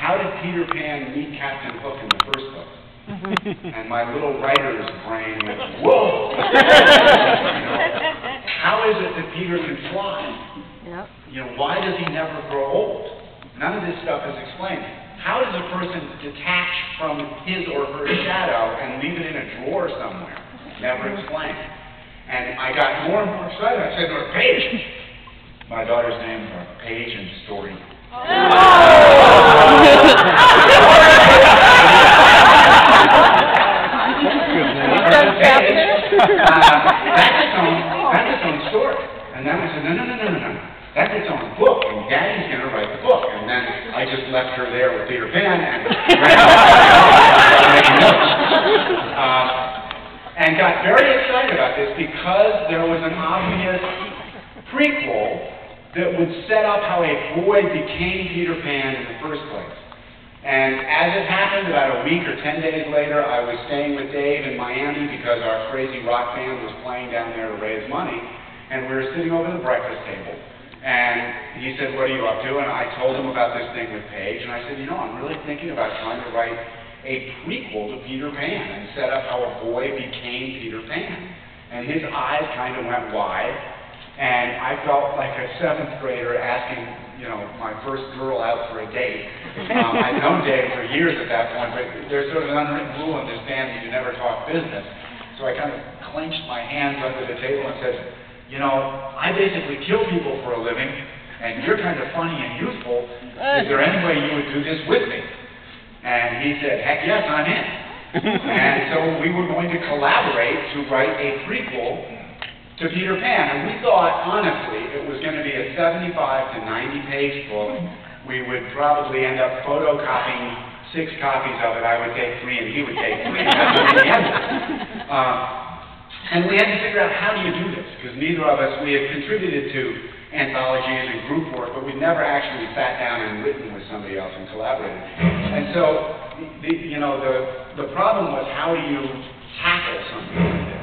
how did Peter Pan meet Captain Hook in the first place? And my little writer's brain went, whoa! How is it that Peter can fly? Yep. You know, why does he never grow old? None of this stuff is explained. How does a person detach from his or her shadow and leave it in a drawer somewhere? Never explained. And I got more and more excited. I said to her, Paige! My daughter's names are Paige and Story. That's its own story. And then I said, no. That's its own book, and Daddy's going to write the book. And then I just left her there with Peter Pan and ran and got very excited about this because there was an obvious prequel that would set up how a boy became Peter Pan in the first place. And as it happened, about a week or 10 days later, I was staying with Dave in Miami because our crazy rock band was playing down there to raise money. And we were sitting over the breakfast table. And he said, what are you up to? And I told him about this thing with Paige. And I said, you know, I'm really thinking about trying to write a prequel to Peter Pan and set up how a boy became Peter Pan. And his eyes kind of went wide. And I felt like a 7th grader asking, you know, my first girl out for a date. I'd known Dave for years at that point, but there's sort of an unwritten rule in this band that you never talk business. So I kind of clenched my hands under the table and said, you know, I basically kill people for a living, and you're kind of funny and youthful. Is there any way you would do this with me? And he said, heck yes, I'm in. And so we were going to collaborate to write a prequel to Peter Pan. And we thought, honestly, it was going to be a 75 to 90-page book. We would probably end up photocopying 6 copies of it. I would take 3 and he would take 3. That's what we ended. And we had to figure out, how do you do this? Because neither of us, we had contributed to anthologies and group work, but we'd never actually sat down and written with somebody else and collaborated. And so, the problem was, how do you tackle something like this?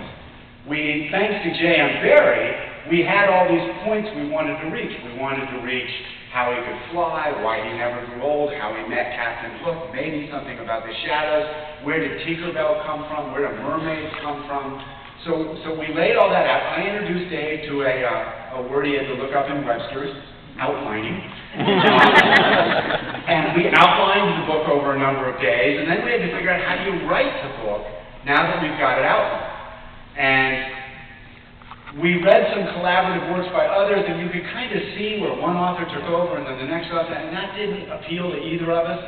Thanks to J.M. Barrie, we had all these points we wanted to reach. We wanted to reach how he could fly, why he never grew old, how he met Captain Hook, maybe something about the shadows, where did Tinkerbell come from, where do mermaids come from. So we laid all that out. I introduced Dave to a word he had to look up in Webster's, outlining. And we outlined the book over a number of days, and then we had to figure out, how do you write the book now that we've got it outlined? And we read some collaborative works by others, and you could kind of see where one author took over and then the next author, and that didn't appeal to either of us.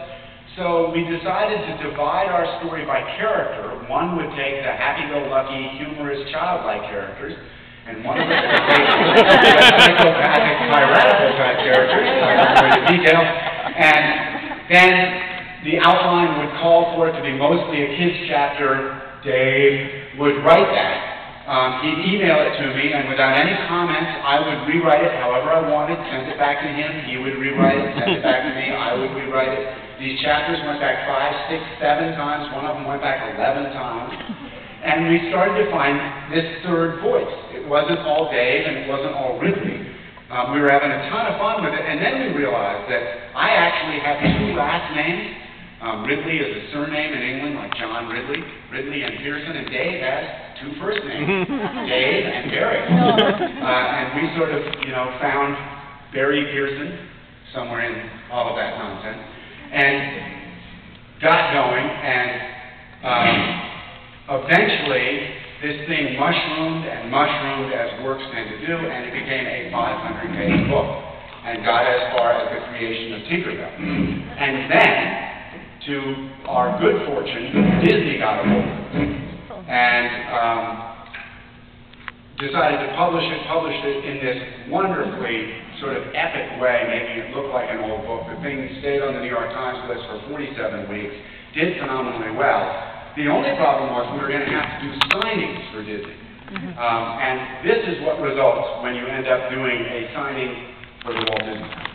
So we decided to divide our story by character. One would take the happy-go-lucky, humorous, childlike characters, and one of us would take the psychopathic, tyrannical type characters, the detail, and then the outline would call for it to be mostly a kids' chapter. Dave would write that. He'd email it to me, and without any comments, I would rewrite it however I wanted, send it back to him, he would rewrite it, send it back to me, I would rewrite it. These chapters went back 5, 6, 7 times, one of them went back 11 times, and we started to find this third voice. It wasn't all Dave, and it wasn't all Ridley. We were having a ton of fun with it, and then we realized that I actually have 2 last names. Ridley is a surname in England, like John Ridley, and Pearson, and Dave has 2 first names, Dave and Barrie. And we sort of, found Barrie Pearson somewhere in all of that nonsense, and got going, and eventually this thing mushroomed and mushroomed, as works tend to do, and it became a 500-page book, and got as far as the creation of Tinkerbell. And then, to our good fortune, Disney got a hold of it, and decided to published it in this wonderfully sort of epic way, making it look like an old book. The thing stayed on the New York Times list for 47 weeks, did phenomenally well. The only problem was we were going to have to do signings for Disney. And this is what results when you end up doing a signing for the Walt Disney Company.